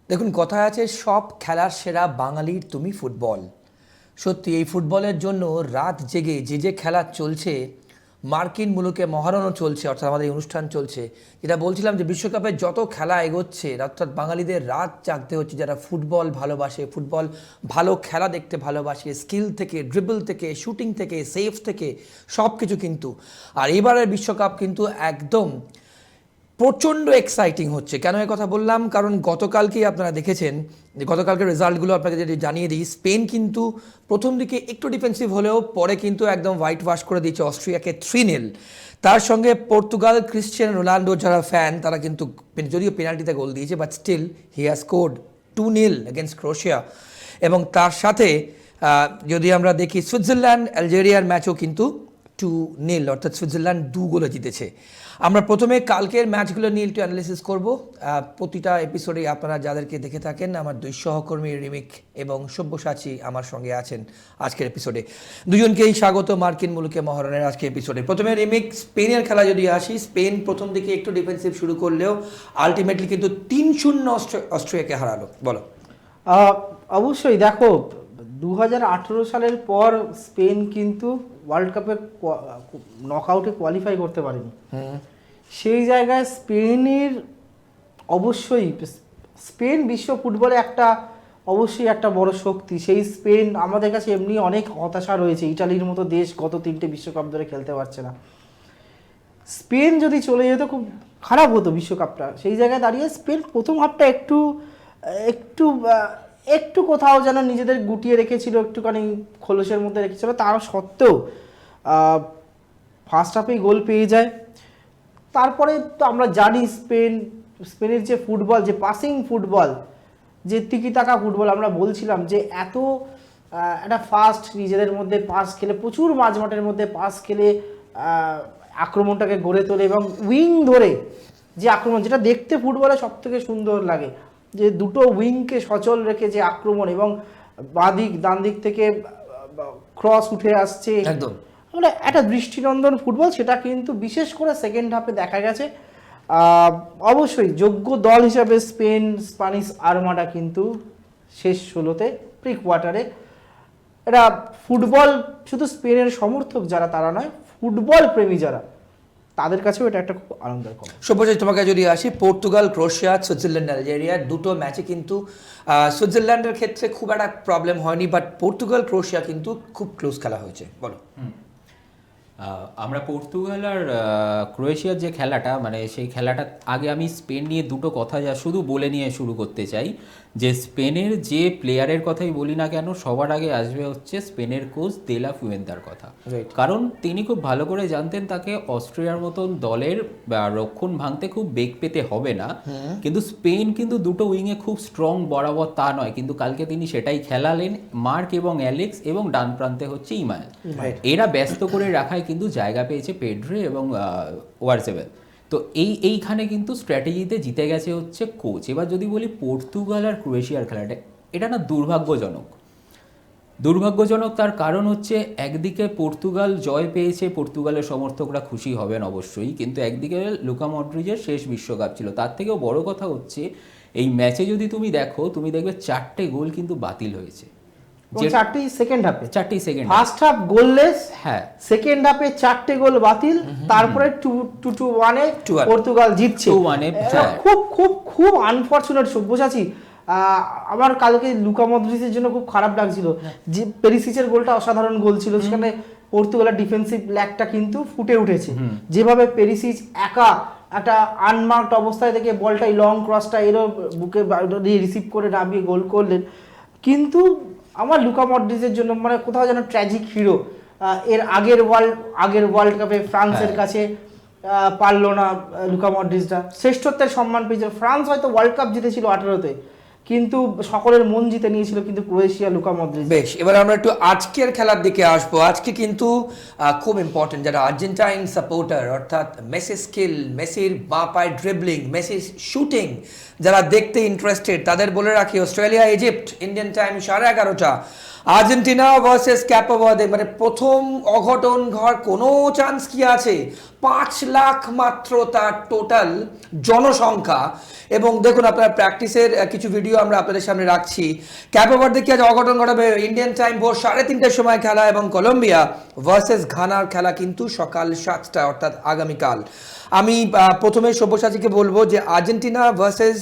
দেখুন, কথায় আছে সব খেলার সেরা বাঙালির তুমি ফুটবল। সত্যি এই ফুটবলের জন্য রাত জেগে যে খেলা চলছে, মার্কিন মুলুকে মহারণও চলছে, অর্থাৎ আমাদের এই অনুষ্ঠান চলছে। যেটা বলছিলাম যে বিশ্বকাপের যত খেলা এগোচ্ছে, অর্থাৎ বাঙালিদের রাত জাগতে হচ্ছে, যারা ফুটবল ভালোবাসে, ফুটবল ভালো খেলা দেখতে ভালোবাসে, স্কিল থেকে, ড্রিবল থেকে, শুটিং থেকে, সেফ থেকে সব কিছু কিন্তু। আর এবারের বিশ্বকাপ কিন্তু একদম প্রচণ্ড এক্সাইটিং হচ্ছে। কেন এই কথা বললাম? কারণ গতকালকেই আপনারা দেখেছেন যে গতকালকের রেজাল্টগুলো আপনাকে যদি জানিয়ে দিই, স্পেন কিন্তু প্রথম দিকে একটু ডিফেন্সিভ হলেও পরে কিন্তু একদম হোয়াইট ওয়াশ করে দিয়েছে অস্ট্রিয়াকে 3-0। তার সঙ্গে পর্তুগাল, ক্রিশ্চিয়ানো রোনাল্ডো যারা ফ্যান তারা কিন্তু যদিও পেনাল্টিতে গোল দিয়েছে, but still he has scored 2-0 against Croatia. এবং তার সাথে যদি আমরা দেখি সুইজারল্যান্ড আলজেরিয়ার ম্যাচও কিন্তু 2-0, অর্থাৎ সুইজারল্যান্ড 2 গোলে জিতেছে। আমরা প্রথমে কালকের ম্যাচগুলো নিয়ে একটু অ্যানালিসিস করবো। প্রতিটা এপিসোডে আপনারা যাদেরকে দেখে থাকেন, আমার দুই সহকর্মী রিমিক এবং সব্যসাচী আমার সঙ্গে আছেন আজকের এপিসোডে। দুজনকেই স্বাগত মার্কিন মুলুকে মহারণের আজকের এপিসোডে। প্রথমে রিমিক, স্পেনের খেলা যদি আসি, স্পেন প্রথম দিকে একটু ডিফেন্সিভ শুরু করলেও আলটিমেটলি কিন্তু 3-0 অস্ট্রিয়াকে হারালো। বলো। অবশ্যই দেখো, 2018 সালের পর স্পেন কিন্তু ওয়ার্ল্ড কাপে নকআউটে কোয়ালিফাই করতে পারেনি। সেই জায়গায় স্পেনের অবশ্যই স্পেন বিশ্ব ফুটবলে অবশ্যই একটা বড় শক্তি। সেই স্পেন আমাদের কাছে এমনি অনেক হতাশা রয়েছে, ইটালির মতো দেশ গত 3টে বিশ্বকাপ ধরে খেলতে পারছে না। স্পেন যদি চলে যেত খুব খারাপ হতো বিশ্বকাপটা। সেই জায়গায় দাঁড়িয়ে স্পেন প্রথম হাফটা একটু একটু একটু কোথাও যেন নিজেদের গুটিয়ে রেখেছিল, একটুখানি খোলসের মধ্যে রেখেছিল। তার সত্ত্বেও ফার্স্ট হাফেই গোল পেয়ে যায়। তারপরে তো আমরা জানি স্পেনের যে ফুটবল, যে পাসিং ফুটবল, যে তিকিটাকা ফুটবল, আমরা বলছিলাম যে এত একটা ফাস্ট নিজেদের মধ্যে পাস খেলে, প্রচুর মাঝমাঠের মধ্যে পাস খেলে আক্রমণটাকে গড়ে তোলে এবং উইং ধরে যে আক্রমণ, যেটা দেখতে ফুটবলে সব থেকে সুন্দর লাগে, যে দুটো উইংকে সচল রেখে যে আক্রমণ এবং বাঁদিক ডান দিক থেকে ক্রস উঠে আসছে, একদম মানে একটা দৃষ্টিনন্দন ফুটবল। সেটা কিন্তু বিশেষ করে সেকেন্ড হাফে দেখা গেছে। অবশ্যই যোগ্য দল হিসাবে স্প্যানিশ আর্মাডা কিন্তু শেষ 16তে প্রি কোয়ার্টারে, এটা ফুটবল শুধু স্পেনের সমর্থক যারা তারা নয়, ফুটবল প্রেমী যারা তাদের কাছেও এটা একটা খুব আনন্দের খবর। সব্যসাচী, তোমাকে যদি আসি, পর্তুগাল, ক্রোয়েশিয়া, সুইজারল্যান্ড, আলজেরিয়া দুটো ম্যাচে কিন্তু সুইজারল্যান্ডের ক্ষেত্রে খুব একটা প্রবলেম হয়নি, বাট পর্তুগাল, ক্রোয়েশিয়া কিন্তু খুব ক্লোজ খেলা হয়েছে। বলো। আমরা পর্তুগাল আর ক্রোয়েশিয়ার যে খেলাটা, মানে সেই খেলাটা আগে আমি স্পেন নিয়ে দুটো কথা যা শুধু বলে নিয়ে শুরু করতে চাই। যে স্পেনের যে প্লেয়ারের কথাই বলি না কেন, সবার আগে আসবে হচ্ছে স্পেনের কোচ দে লা ফুয়েন্তার কথা। কারণ তিনি খুব ভালো করে জানতেন তাকে অস্ট্রিয়ার মতন দলের রক্ষণ ভাঙতে খুব বেগ পেতে হবে না। কিন্তু স্পেন কিন্তু দুটো উইংয়ে খুব স্ট্রং বরাবর তা নয়, কিন্তু কালকে তিনি সেটাই খেলালেন। মার্ক এবং অ্যালেক্স এবং ডান প্রান্তে হচ্ছে ইমায়াল, এরা ব্যস্ত করে রাখায় কিন্তু জায়গা পেয়েছে পেড্রে এবং ওয়ারজেবেল। তো এইখানে কিন্তু স্ট্র্যাটেজিতে জিতে গেছে হচ্ছে কোচ। এবার যদি বলি পর্তুগাল আর ক্রোয়েশিয়ার খেলাটা, এটা না দুর্ভাগ্যজনক। তার কারণ হচ্ছে একদিকে পর্তুগাল জয় পেয়েছে, পর্তুগালের সমর্থকরা খুশি হবেন অবশ্যই, কিন্তু একদিকে লুকা মডরিচের শেষ বিশ্বকাপ ছিল। তার থেকেও বড় কথা হচ্ছে এই ম্যাচে যদি তুমি দেখো, তুমি দেখবে 4টে গোল কিন্তু বাতিল হয়েছে। চারটেই সেকেন্ড হাফে, ফার্স্ট হাফ গোললেস, হ্যাঁ, সেকেন্ড হাফে 4টে গোল বাতিল, তারপরে 2-1 পর্তুগাল জিতছে। খুব খুব খুব আনফরচুনেট। সব্যসাচী, আমার কালকে লুকা মডরিচের জন্য খুব খারাপ লাগছিল। যে পেরিসিচের গোলটা অসাধারণ গোল ছিল, সেখানে পর্তুগালের ডিফেন্সিভ ল্যাগটা কিন্তু ফুটে উঠেছে। যেভাবে পেরিসিচ একা একটা আনমার্কড অবস্থায় থেকে বলটা লং ক্রসটা এরও বুকে রিসিভ করে নামিয়ে গোল করলেন। কিন্তু আমার লুকা মডরিচের জন্য মানে কোথাও যেন ট্র্যাজিক হিরো। এর আগের ওয়ার্ল্ড কাপে ফ্রান্সের কাছে পারলো না লুকা মডরিচটা, শ্রেষ্ঠত্বের সম্মান পেয়েছিল। ফ্রান্স হয়তো ওয়ার্ল্ড কাপ জিতেছিল 18তে, কিন্তু সকলের মন জিতে নিয়েছিল কিন্তু ক্রোয়েশিয়া লুকা মডরিচ। বেশ, এবার আমরা একটু আজকের খেলার দিকে আসবো। আজকে কিন্তু খুব ইম্পর্টেন্ট, যারা আর্জেন্টাইন সাপোর্টার, অর্থাৎ মেসির স্কিল, মেসির বাঁ পায়ে ড্রিবলিং, মেসির শুটিং যারা দেখতে ইন্টারেস্টেড, তাদের বলে রাখি Australia Egypt, Indian time 11:30। Argentina versus Capo Verde, মানে প্রথম অঘটন ঘর কোনো চান্স কি আছে? 5 লাখ মাত্র তার টোটাল জনসংখ্যা। এবং দেখুন, আপনার প্র্যাকটিসের কিছু ভিডিও আমরা আপনাদের সামনে রাখছি। ক্যাপো ভার্দে কি আজ অঘটন ঘটাবে? ইন্ডিয়ান টাইম ভোর 3:30টার সময় খেলা, এবং কলম্বিয়া ভার্সেস ঘানার খেলা কিন্তু সকাল 7টা, অর্থাৎ আগামীকাল। আমি প্রথমে সব্যসাচীকে বলবো যে Argentina versus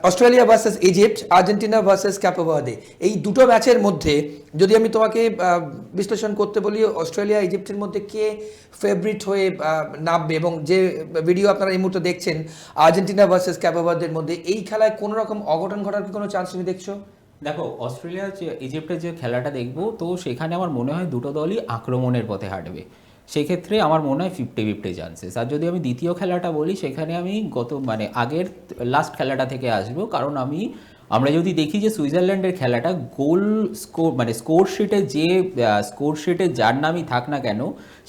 Australia versus Egypt, Argentina versus Capo Verde, এই দুটো ম্যাচের মধ্যে যদি আমি তোমাকে বিশ্লেষণ করতে বলি, অস্ট্রেলিয়া ইজিপ্টের মধ্যে কে ফেভারিট হয়ে নামবে? এবং যে ভিডিও আপনারা এই মুহূর্তে দেখছেন আর্জেন্টিনা ভার্সেস ক্যাপো ভার্দের মধ্যে, এই খেলায় কোনো রকম অঘটন ঘটার কি কোনো চান্স তুমি দেখছো? দেখো, অস্ট্রেলিয়া যে ইজিপ্টের যে খেলাটা দেখবো, তো সেখানে আমার মনে হয় দুটো দলই আক্রমণের পথে হাঁটবে। সেক্ষেত্রে আমার মনে হয় 50-50 চান্সেস। আর যদি আমি দ্বিতীয় খেলাটা বলি, সেখানে আমি আগের লাস্ট খেলাটা থেকে আসবো, কারণ আমরা যদি দেখি যে সুইজারল্যান্ডের খেলাটা গোল স্কোর, মানে স্কোর শিটে যার নামই থাক না কেন,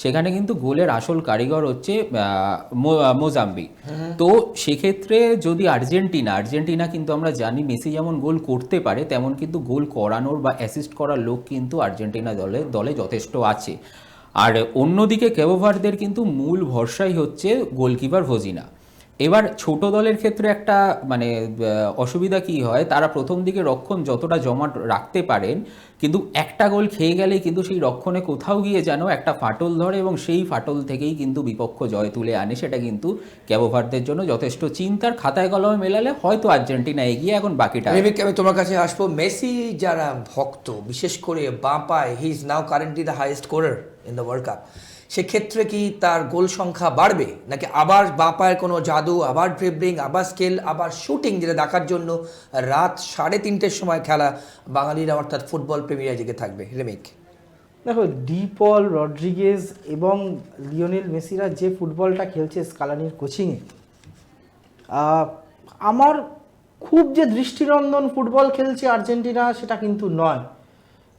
সেখানে কিন্তু গোলের আসল কারিগর হচ্ছে মোজাম্বিক। তো সেক্ষেত্রে যদি আর্জেন্টিনা কিন্তু আমরা জানি মেসি যেমন গোল করতে পারে, তেমন কিন্তু গোল করানোর বা অ্যাসিস্ট করার লোক কিন্তু আর্জেন্টিনা দলে যথেষ্ট আছে। আর অন্যদিকে ক্যাপো ভার্দের কিন্তু মূল ভরসাই হচ্ছে গোলকিপার ভজিনা। এবার ছোট দলের ক্ষেত্রে একটা অসুবিধা কি হয়, তারা প্রথম দিকে রক্ষণ যতটা জমাট রাখতে পারেন, কিন্তু একটা গোল খেয়ে গেলেই কিন্তু সেই রক্ষণে কোথাও গিয়ে যেন একটা ফাটল ধরে, এবং সেই ফাটল থেকেই কিন্তু বিপক্ষ জয় তুলে আনে। সেটা কিন্তু ক্যাপো ভার্দের জন্য যথেষ্ট চিন্তার। খাতায় কলমে মেলালে হয়তো আর্জেন্টিনা এগিয়ে, এখন বাকিটা। আমি তোমার কাছে আসবো। মেসি যারা ভক্ত, বিশেষ করে বাঁ পায়ে, he is now currently the highest scorer in the world cup. সেক্ষেত্রে কি তার গোল সংখ্যা বাড়বে, নাকি আবার বাঁ পায়ের কোনো জাদু, আবার ড্রিবলিং, আবার স্কিল, আবার শুটিং, যেটা দেখার জন্য রাত 3:30টার সময় খেলা বাঙালিরা অর্থাৎ ফুটবল প্রেমীরা জেগে থাকবে? রেমিক, দেখো, ডি পল, রড্রিগেজ এবং লিওনেল মেসিরা যে ফুটবলটা খেলছে স্কালানির কোচিংয়ে, আমার খুব যে দৃষ্টিনন্দন ফুটবল খেলছে আর্জেন্টিনা সেটা কিন্তু নয়।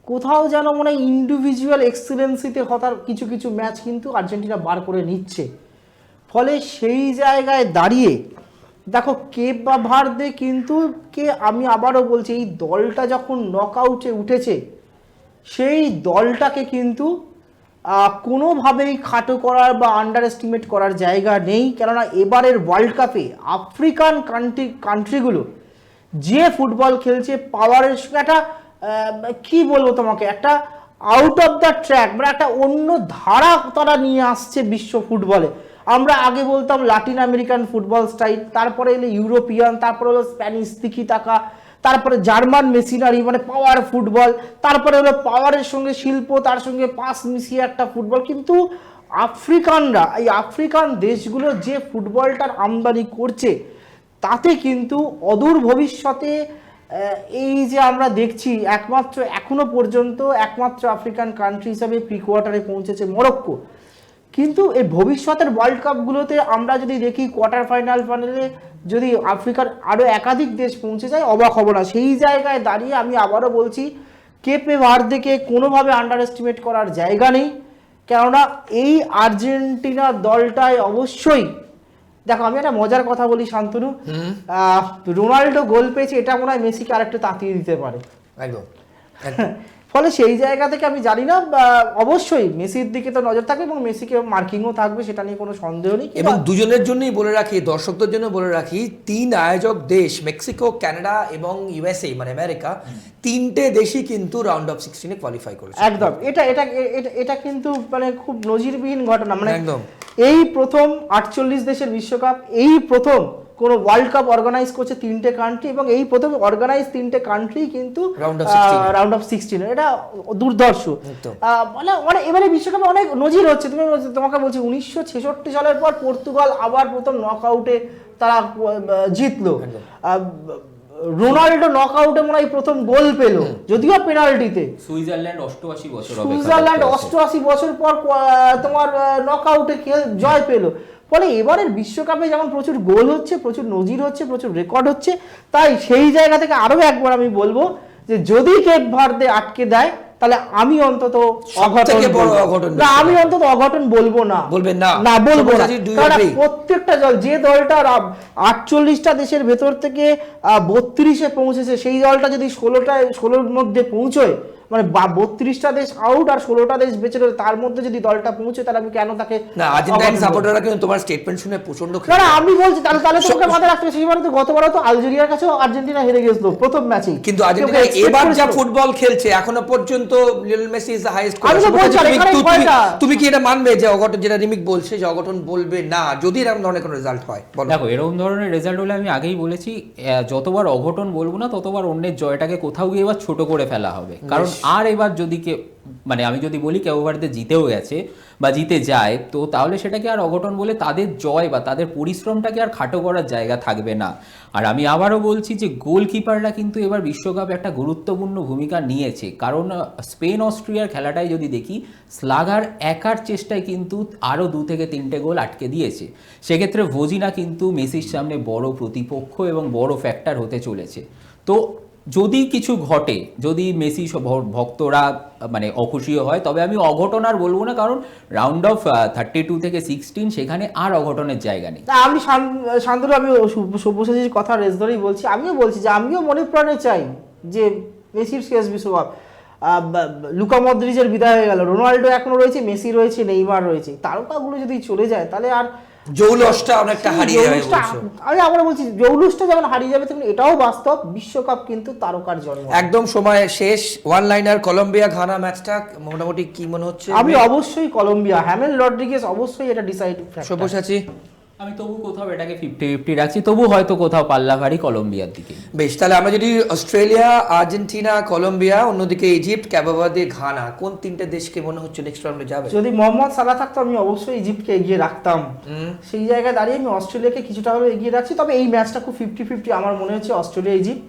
কোথাও যেন মনে হয় ইন্ডিভিজুয়াল এক্সেলেন্সিতে হতার কিছু কিছু ম্যাচ কিন্তু আর্জেন্টিনা বার করে নিচ্ছে। ফলে সেই জায়গায় দাঁড়িয়ে দেখো, কেপ বা ভার্দে কিন্তু আমি আবারও বলছি, এই দলটা যখন নকআউটে উঠেছে, সেই দলটাকে কিন্তু কোনোভাবেই খাটো করার বা আন্ডার এস্টিমেট করার জায়গা নেই। কেননা এবারের ওয়ার্ল্ড কাপে আফ্রিকান কান্ট্রিগুলো যে ফুটবল খেলছে, পাওয়ারের সঙ্গে একটা কি বলবো তোমাকে, একটা আউট অফ দ্য ট্র্যাক, মানে একটা অন্য ধারা তারা নিয়ে আসছে বিশ্ব ফুটবলে। আমরা আগে বলতাম লাতিন আমেরিকান ফুটবল স্টাইল, তারপরে এলো ইউরোপিয়ান, তারপরে হলো স্প্যানিশ তিকি টাকা, তারপরে জার্মান মেশিনারি মানে পাওয়ার ফুটবল, তারপরে হলো পাওয়ারের সঙ্গে শিল্প, তার সঙ্গে পাস মিশিয়ে একটা ফুটবল। কিন্তু আফ্রিকানরা, এই আফ্রিকান দেশগুলো যে ফুটবলটার আমদানি করছে, তাতে কিন্তু অদূর ভবিষ্যতে এই যে আমরা দেখছি, এখনো পর্যন্ত একমাত্র আফ্রিকান কান্ট্রি হিসাবে প্রি কোয়ার্টারে পৌঁছেছে মরক্কো। কিন্তু এই ভবিষ্যতের ওয়ার্ল্ড কাপগুলোতে আমরা যদি দেখি কোয়ার্টার ফাইনালে যদি আফ্রিকার আরও একাধিক দেশ পৌঁছে যায়, অবাক হব না। সেই জায়গায় দাঁড়িয়ে আমি আবারও বলছি, কেপে ভার্দেকে কোনোভাবে আন্ডার এস্টিমেট করার জায়গা নেই। কেননা এই আর্জেন্টিনা দলটায় অবশ্যই, দেখো আমি একটা মজার কথা বলি শান্তনু, রোনাল্ডো গোল পেয়েছে, এটা মনে হয় মেসিকে আরেকটু তাতিয়ে দিতে পারে একদম। ফলে সেই জায়গা থেকে আমি জানি না, অবশ্যই মেসির দিকে তো নজর থাকবে এবং মেসিকে মার্কিংও থাকবে, সেটা নিয়ে কোনো সন্দেহ নেই। এবং দুজনের জন্যই বলে রাখি, দর্শকদের জন্য বলে রাখি, 3 আয়োজক দেশ মেক্সিকো, কানাডা এবং ইউএসএ মানে আমেরিকা, 3টে দেশই কিন্তু রাউন্ড অফ 16-এ কোয়ালিফাই করেছে। একদম, এটা কিন্তু মানে খুব নজিরবিহীন ঘটনা। মানে একদম এই প্রথম 48 দেশের বিশ্বকাপ, এই প্রথম কোনো ওয়ার্ল্ড কাপ অর্গানাইজ করছে 3টে কান্ট্রি, এবং এই প্রথম অর্গানাইজ 3টে কান্ট্রি কিন্তু রাউন্ড অফ 16। এটা দুর্ধর্ষ। মানে এবারে বিশ্বকাপে অনেক নজির হচ্ছে। তোমাকে বলছি, 1966 সালের পর পর্তুগাল আবার প্রথম নকআউটে তারা জিতলো। রোনাল্ডো নকআউটে মনে হয় প্রথম গোল পেল, যদিও পেনাল্টিতে। সুইজারল্যান্ড 88 বছর পর তোমার নকআউটে জয় পেল। ফলে এবারের বিশ্বকাপে যেমন প্রচুর গোল হচ্ছে, প্রচুর নজির হচ্ছে, প্রচুর রেকর্ড হচ্ছে, তাই সেই জায়গা থেকে আরো একবার আমি বলবো যে যদি কেপ ভার্দে আটকে দেয়, তাহলে আমি অন্তত অঘটন বলবো না, বলবো না। কারণ প্রত্যেকটা দল, যে দলটা 48টা দেশের ভেতর থেকে 32-এ পৌঁছেছে, সেই দলটা যদি 16-র মধ্যে পৌঁছয়, মানে 32টা দেশ আউট আর 16টা দেশ বেঁচে রয়েছে, তার মধ্যে যদি দলটা পৌঁছে তাহলে আমি কেন তাকে না আর্জেন্টাইন সাপোর্টাররা কিন্তু তোমার স্টেটমেন্ট শুনে প্রচন্ড না না আমি বলছি তাহলে তোমাকে মাথায় রাখতে হবে, সেইবারে তো গতবারও তো আলজেরিয়ার কাছেও আর্জেন্টিনা হেরে গেছিল প্রথম ম্যাচে, কিন্তু আর্জেন্টিনা এবার যা ফুটবল খেলছে এখনো পর্যন্ত Lionel Messi is the highest তুমি কি এটা মানবে যে অঘটন, যেটা রিমিক বলছে যে অঘটন বলবে না যদি এরকম ধরনের কোনো রেজাল্ট হয়? দেখো এরকম ধরনের রেজাল্ট হলে আমি আগেই বলেছি যতবার অঘটন বলবো না ততবার অন্যের জয়টাকে কোথাও গিয়ে এবার ছোট করে ফেলা হবে। কারণ আর এবার যদি মানে আমি যদি বলি কেউ ভারতে জিতেও গেছে বা জিতে যায় তো তাহলে সেটাকে আর অঘটন বলে তাদের জয় বা তাদের পরিশ্রমটাকে আর খাটো করার জায়গা থাকবে না। আর আমি আবারও বলছি যে গোলকিপাররা কিন্তু এবার বিশ্বকাপে একটা গুরুত্বপূর্ণ ভূমিকা নিয়েছে, কারণ স্পেন অস্ট্রিয়ার খেলাটাই যদি দেখি স্লাগার একার চেষ্টায় কিন্তু আরও 2 থেকে 3টে গোল আটকে দিয়েছে। সেক্ষেত্রে ভোজিনা কিন্তু মেসির সামনে বড় প্রতিপক্ষ এবং বড় ফ্যাক্টর হতে চলেছে। তো যদি কিছু ঘটে, যদি মেসি ভক্তরা মানে অখুশিও হয়, তবে আমি অঘটন আর বলবো না, কারণ রাউন্ড অফ 32 থেকে 16 সেখানে আর অঘটনের জায়গা নেই। আমি শান্তনু, আমি সব্যসাচীর কথা রেস ধরেই বলছি, আমিও বলছি যে আমিও মনে প্রাণে চাই যে মেসির শেষ বিশ্বকাপ, লুকা মদ্রিচের বিদায় হয়ে গেল, রোনাল্ডো এখনো রয়েছে, মেসি রয়েছে, নেইমার রয়েছে, তারকাগুলো যদি চলে যায় তাহলে আর জৌলসটা অনেকটা হারিয়ে যাবে বলছো। আমি আবার বলছি জৌলসটা যেমন হারিয়ে যাবে তেমন এটাও বাস্তব, বিশ্বকাপ কিন্তু তারকার জন্ম। একদম সময় শেষ, ওয়ান লাইনার কলম্বিয়া ঘানা ম্যাচটা মোটামুটি কি মনে হচ্ছে? আমি অবশ্যই কলম্বিয়া, হ্যামেল রড্রিগেজ অবশ্যই এটা ডিসাইডিং ফ্যাক্টর। সব্যসাচী? আমি তবু কোথাও এটাকে 50-50 রাখছি, তবু হয়তো কোথাও পাল্লা ভারী কলম্বিয়ার দিকে। বেশ, তাহলে আমরা যদি অস্ট্রেলিয়া, আর্জেন্টিনা, কলম্বিয়া, অন্যদিকে ইজিপ্ট, ক্যাবো ভার্দে, ঘানা, কোন 3টে দেশকে মনে হচ্ছে নেক্সট রাউন্ডে যাবে? যদি মোহাম্মদ সালাহ থাকতো আমি অবশ্যই ইজিপ্টকে এগিয়ে রাখতাম, সেই জায়গায় দাঁড়িয়ে আমি অস্ট্রেলিয়াকে কিছুটা হলেও এগিয়ে রাখছি। তবে এই ম্যাচটা খুব 50-50 আমার মনে হচ্ছে, Australia Egypt,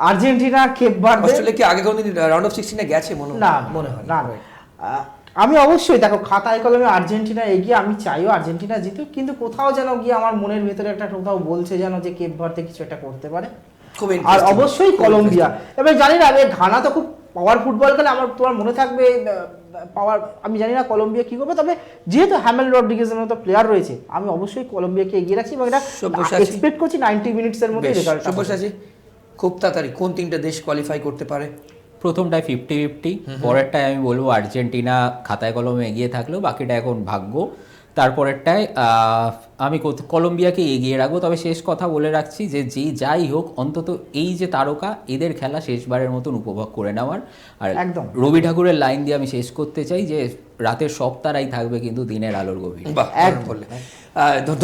Argentina Cape Verde. Australia কি আগে কোনদিন রাউন্ড অফ 16 এ গেছে মনে হয় না। আমি অবশ্যই দেখো খাতায় কলমে আর্জেন্টিনা এগিয়ে, আমি চাইও আর্জেন্টিনা জিতুক, কিন্তু কোথাও যেন গিয়ে আমার মনের ভেতরে একটা কোথাও বলছে যেন যে কেপ ভার্দে কিছু একটা করতে পারে। আর অবশ্যই কলম্বিয়া। এবার জানি না ঘানা তো খুব পাওয়ার ফুটবল খেলে, আমার তোমার মনে থাকবে পাওয়ার, আমি জানি না কলম্বিয়া কি করবে, তবে যেহেতু হ্যামেল রড্রিগেজের মতো প্লেয়ার রয়েছে আমি অবশ্যই কলম্বিয়াকে এগিয়ে রাখছি এবং এটা এক্সপেক্ট করছি 90 মিনিটসের মধ্যে রেজাল্ট। সব্যসাচী, খুব তাড়াতাড়ি কোন 3টে দেশ কোয়ালিফাই করতে পারে? প্রথমটায় 50-50, পরেরটায় আমি বলবো আর্জেন্টিনা খাতায় কলমে এগিয়ে থাকলেও বাকিটা এখন ভাগ্য। তারপরেরটায় আমি কলম্বিয়াকে এগিয়ে রাখবো। তবে শেষ কথা বলে রাখছি যে যাই হোক অন্তত এই যে তারকা এদের খেলা শেষবারের মতন উপভোগ করে নেওয়ার। আর একদম রবি ঠাকুরের লাইন দিয়ে আমি শেষ করতে চাই যে রাতের সব তারাই থাকবে কিন্তু দিনের আলোর গভীরে।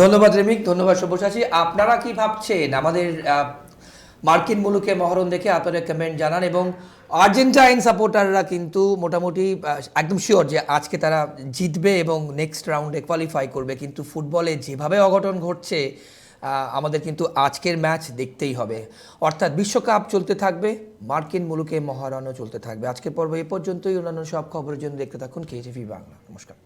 ধন্যবাদ রেমিক, ধন্যবাদ সব্যসাচী। আপনারা কি ভাবছেন আমাদের মার্কিন মুলুকে মহরণ দেখে? আপনারা কমেন্ট জানান। এবং আর্জেন্টাইন সাপোর্টাররা কিন্তু মোটামুটি একদম শিওর যে আজকে তারা জিতবে এবং নেক্সট রাউন্ডে কোয়ালিফাই করবে, কিন্তু ফুটবলে যেভাবে অঘটন ঘটছে আমাদের কিন্তু আজকের ম্যাচ দেখতেই হবে। অর্থাৎ বিশ্বকাপ চলতে থাকবে, মার্কিন মুলুকে মহারণও চলতে থাকবে। আজকের পর্ব এ পর্যন্তই। অন্যান্য সব খবরের জন্য দেখতে থাকুন KTV বাংলা। নমস্কার।